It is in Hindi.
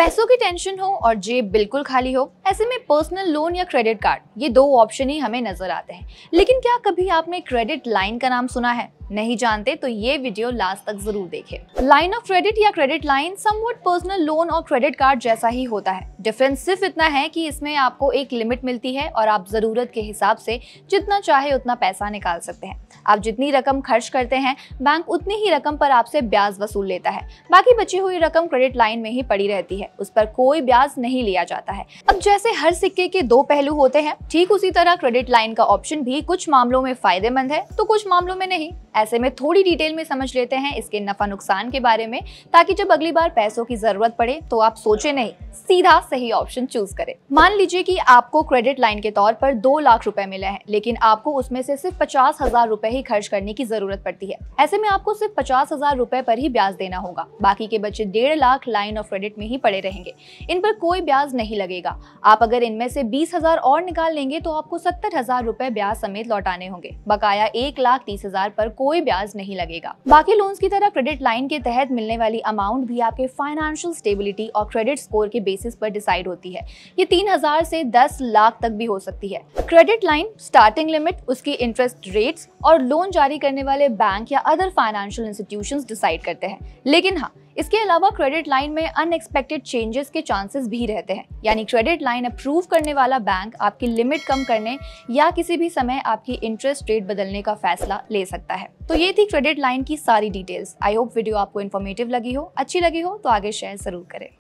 पैसों की टेंशन हो और जेब बिल्कुल खाली हो, ऐसे में पर्सनल लोन या क्रेडिट कार्ड, ये दो ऑप्शन ही हमें नजर आते हैं। लेकिन क्या कभी आपने क्रेडिट लाइन का नाम सुना है? नहीं जानते तो ये वीडियो लास्ट तक जरूर देखें। लाइन ऑफ क्रेडिट या credit line somewhat personal loan और क्रेडिट कार्ड जैसा ही होता है। डिफरेंस सिर्फ इतना है कि इसमें आपको एक लिमिट मिलती है और आप जरूरत के हिसाब से जितना चाहे उतना पैसा निकाल सकते हैं। आप जितनी रकम खर्च करते हैं, बैंक उतनी ही रकम पर आपसे ब्याज वसूल लेता है। बाकी बची हुई रकम क्रेडिट लाइन में ही पड़ी रहती है, उस पर कोई ब्याज नहीं लिया जाता है। अब जैसे हर सिक्के के दो पहलू होते हैं, ठीक उसी तरह क्रेडिट लाइन का ऑप्शन भी कुछ मामलों में फायदेमंद है तो कुछ मामलों में नहीं। ऐसे में थोड़ी डिटेल में समझ लेते हैं इसके नफा नुकसान के बारे में, ताकि जब अगली बार पैसों की जरूरत पड़े तो आप सोचे नहीं, सीधा सही ऑप्शन चूज करें। मान लीजिए कि आपको क्रेडिट लाइन के तौर पर 2 लाख रुपए मिले हैं, लेकिन आपको उसमें से सिर्फ 50,000 रुपए ही खर्च करने की जरूरत पड़ती है। ऐसे में आपको सिर्फ 50,000 रुपए पर ही ब्याज देना होगा। बाकी के बचे 1.5 लाख लाइन ऑफ क्रेडिट में ही पड़े रहेंगे, इन पर कोई ब्याज नहीं लगेगा। आप अगर इनमें से 20,000 और निकाल लेंगे तो आपको 70,000 रुपए ब्याज समेत लौटाने होंगे। बकाया 1,30,000 पर कोई ब्याज नहीं लगेगा। बाकी लोन्स की तरह क्रेडिट लाइन के तहत मिलने वाली अमाउंट भी आपके फाइनेंशियल स्टेबिलिटी और क्रेडिट स्कोर के बेसिस पर डिसाइड होती है। ये 3,000 से 10 लाख तक भी हो सकती है। क्रेडिट लाइन स्टार्टिंग लिमिट, उसकी इंटरेस्ट रेट्स और लोन जारी करने वाले बैंक या अदर फाइनेंशियल इंस्टीट्यूशंस डिसाइड करते हैं। लेकिन हाँ, इसके अलावा क्रेडिट लाइन में अनएक्सपेक्टेड चेंजेस के चांसेस भी रहते हैं। यानी क्रेडिट लाइन अप्रूव करने वाला बैंक आपकी लिमिट कम करने या किसी भी समय आपकी इंटरेस्ट रेट बदलने का फैसला ले सकता है। तो ये थी क्रेडिट लाइन की सारी डिटेल्स। आई होप वीडियो आपको इन्फॉर्मेटिव लगी हो, अच्छी लगी हो तो आगे शेयर जरूर करें।